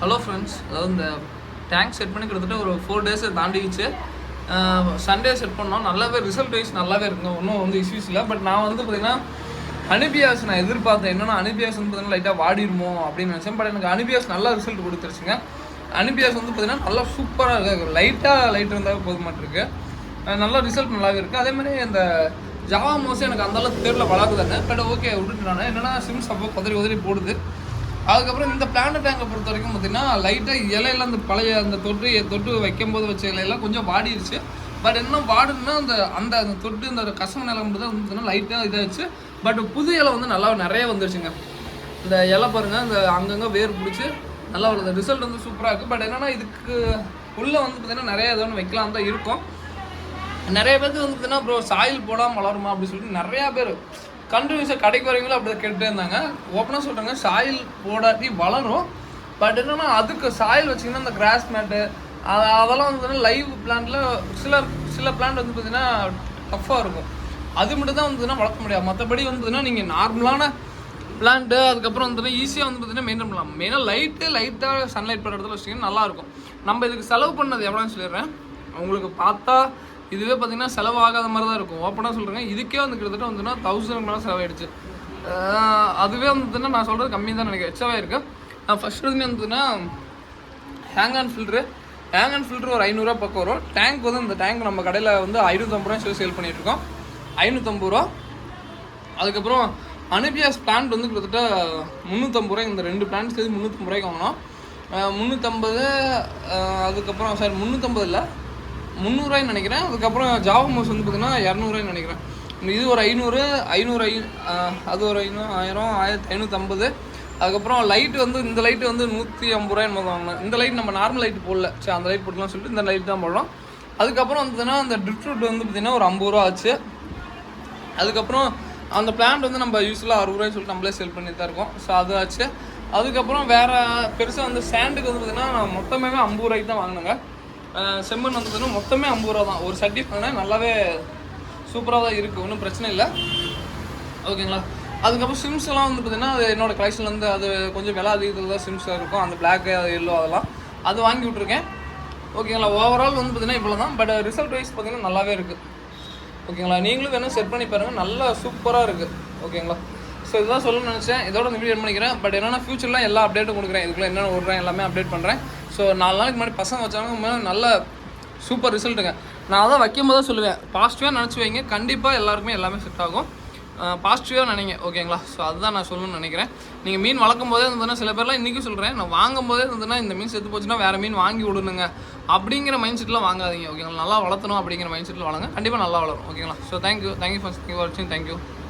Hello friends, அதாவது இந்த tank set பண்ணி கிட்டத்தட்ட ஒரு 4 days தாண்டிடுச்சு. சண்டே செட் பண்ணோம். நல்லாவே ரிசல்ட் வைஸ் நல்லாவே இருக்குங்க. ஒன்றும் வந்து இஷ்யூஸ் இல்லை. பட் நான் வந்து பார்த்தீங்கன்னா அனிபியாஸ் நான் எதிர்பார்த்தேன். என்னென்னா அனிபியாஸ் வந்து பார்த்தீங்கன்னா லைட்டாக வாடிடுமோ அப்படின்னு நினச்சேன். பட் எனக்கு அனிபியாஸ் நல்லா ரிசல்ட் கொடுத்துருச்சுங்க. அனிபியாஸ் வந்து பார்த்தீங்கன்னா நல்லா சூப்பராக இருக்குது. லைட் இருந்தால் போது மாட்டிருக்கு. நல்ல ரிசல்ட் நல்லாவே இருக்குது. அதேமாதிரி இந்த ஜாவா மோஸ்ட் எனக்கு அந்தளவுக்கு தேர்வில் வளர்க்குதாங்க. பட் ஓகே விட்டுட்டு நான் என்னென்னா சிம்ஸ் அப்போ உதறி போடுது. அதுக்கப்புறம் இந்த பிளான்ட் டேங்கை பொறுத்த வரைக்கும் பார்த்தீங்கன்னா லைட்டாக இலையெல்லாம் அந்த பழைய அந்த தொட்டு வைக்கும்போது வச்ச இலையெல்லாம் கொஞ்சம் வாடிடுச்சு. பட் இன்னும் வாடுன்னா அந்த தொட்டு இந்த கசம நிலை மட்டும் தான் வந்து லைட்டாக இதாகிடுச்சு. பட் புது இலை வந்து நல்லா நிறைய வந்துருச்சுங்க. இந்த இலை பாருங்கள், இந்த அங்கங்கே வேர் பிடிச்சி நல்லா வருது. ரிசல்ட் வந்து சூப்பராக இருக்குது. பட் என்னென்னா இதுக்கு உள்ளே வந்து பார்த்திங்கன்னா நிறைய ஏதோ ஒன்று வைக்கலாம் தான் இருக்கும். நிறைய பேருக்கு வந்து பார்த்தீங்கன்னா அப்புறம் சாயில் போடாமல் வளருமா அப்படின்னு சொல்லிட்டு நிறையா பேர் கண்டினியூஸாக கடைக்கு வரவங்களும் அப்படி கேட்டுகிட்டே இருந்தாங்க. ஓப்பனாக சொல்கிறாங்க, சாயில் போடாட்டி வளரும். பட் என்னென்னா அதுக்கு சாயில் வச்சிங்கன்னா இந்த கிராஸ் மேட்டு அதெல்லாம் வந்து பார்த்தீங்கன்னா லைவ் பிளான்ட்டில் சில பிளான்ட் வந்து பார்த்திங்கன்னா டஃப்பாக இருக்கும். அது மட்டும் தான் வந்து பார்த்தீங்கன்னா வளர்க்க முடியாது. மற்றபடி வந்து பார்த்தீங்கன்னா நீங்கள் நார்மலான பிளான்ட்டு அதுக்கப்புறம் வந்து ஈஸியாக வந்து பார்த்தீங்கன்னா மெயின்டைன் பண்ணலாம். மெயினாக லைட்டாக சன்லைட் படுற இடத்துல வச்சிங்கன்னா நல்லாயிருக்கும். நம்ம இதுக்கு செலவு பண்ணது எவ்வளோன்னு சொல்லிடுறேன். அவங்களுக்கு பார்த்தா இதுவே பார்த்திங்கன்னா செலவாகாத மாதிரி தான் இருக்கும். ஓப்பனாக சொல்கிறேங்க, இதுக்கே வந்து கிட்டத்தட்ட வந்துன்னா 1000 மேலே செலவாயிடுச்சு. அதுவே வந்துன்னா நான் சொல்கிறது கம்மி தான் நினைக்கிறேன். எச்சாவே இருக்குது. நான் ஃபஸ்ட் வந்துன்னா ஹேங் ஆன் ஃபில்ட்ரு ஒரு 500 பக்கம் வரும். டேங்க் வந்து இந்த டேங்க் நம்ம கடையில் வந்து 550 ரூபா சேல் பண்ணிகிட்ருக்கோம். 550 ரூபா. அதுக்கப்புறம் அனிபியாஸ் பிளான்ட் வந்து கிட்டத்தட்ட 350 ரூபாய். இந்த 2 பிளான்ட் சேர்த்து 350 ரூபாய்க்கு வாங்கினோம். 350. அதுக்கப்புறம் 350 இல்லை 300 நினைக்கிறேன். அதுக்கப்புறம் ஜாவா மோஸ் வந்து பார்த்தீங்கன்னா 200 நினைக்கிறேன். இது ஒரு 500 அது ஒரு 1000 1550. அதுக்கப்புறம் லைட்டு வந்து இந்த லைட்டு வந்து 150 ரூபாய் வாங்கினேன். இந்த லைட் நம்ம நார்மல் லைட்டு போடல, சரி அந்த லைட் போடலாம்னு சொல்லிட்டு இந்த லைட் தான் போடுறோம். அதுக்கப்புறம் வந்துன்னா அந்த ட்ரிப்ரூட் வந்து பார்த்திங்கன்னா ஒரு 50 ரூபா ஆச்சு. அதுக்கப்புறம் அந்த பிளான்ட் வந்து நம்ம யூஸ்வலாக 60 ரூபாய்ன்னு சொல்லிட்டு நம்மளே செல் பண்ணி தான் இருக்கோம். ஸோ அது ஆச்சு. அதுக்கப்புறம் வேறு பெருசாக வந்து ஸ்டாண்டுக்கு வந்து பார்த்திங்கன்னா நான் மொத்தமே 50 ரூபாய்க்கு தான் வாங்கினேங்க. செம்மண் வந்ததுன்னா மொத்தமே 50 ரூபா தான். ஒரு சட்டி வாங்கினேன், நல்லாவே சூப்பராக தான் இருக்குது, ஒன்றும் பிரச்சனை இல்லை. ஓகேங்களா. அதுக்கப்புறம் சிம்ஸ்லாம் வந்து பார்த்திங்கன்னா அது என்னோடய கலெக்ஷன்லேருந்து அது கொஞ்சம் விலை அதிகத்தில் தான் சிம்ஸாக இருக்கும். அந்த பிளாக்கு அது எல்லோ அதெல்லாம் அது வாங்கி விட்ருக்கேன். ஓகேங்களா. ஓவரால் வந்து பார்த்திங்கன்னா இவ்வளோ தான். பட் ரிசல்ட் வைஸ் பார்த்திங்கன்னா நல்லாவே இருக்குது. ஓகேங்களா. நீங்களும் வேணும் செட் பண்ணி பாருங்கள், நல்லா சூப்பராக இருக்குது. ஓகேங்களா. ஸோ இதுதான் சொல்லணும்னு நினச்சேன். இதோட இந்த வீடியோ பண்ணிக்கிறேன். பட் என்னென்னா ஃபியூச்சர்லாம் எல்லா அப்டேட்டும் கொடுக்குறேன். இதுக்குள்ளே என்னென்ன ஓடுறேன் எல்லாமே அப்டேட் பண்ணுறேன். ஸோ 4 நாளைக்கு முன்னாடி பசங்க வச்சாங்க, நல்ல சூப்பர் ரிசல்ட்டுங்க. நான் அதான் வைக்கும்போது தான் சொல்லுவேன், பாசிட்டிவாக நினச்சி வைங்க, கண்டிப்பாக எல்லாருக்குமே எல்லாமே செட் ஆகும். பாசிட்டிவாக நினைங்க. ஓகேங்களா. ஸோ அதுதான் நான் சொல்லணும்னு நினைக்கிறேன். நீங்கள் மீன் வளர்க்கும் போதே இருந்ததுன்னா சில பேர்லாம் இன்றைக்கி சொல்கிறேன், நான் வாங்கும் போதே இருந்ததுன்னா இந்த மீன் செத்து போச்சுன்னா வேறு மீன் வாங்கி விடணுங்க அப்படிங்கிற மைண்ட் செட்டில் வாங்காதீங்க. ஓகேங்களா. நல்லா வளர்த்தணும் அப்படிங்கிற மைண்ட் செட்டில் வளங்க, கண்டிப்பாக நல்லா வளரும். ஓகேங்களா. ஸோ தேங்க்யூ ஃபார் வாட்சிங். தேங்க்யூ.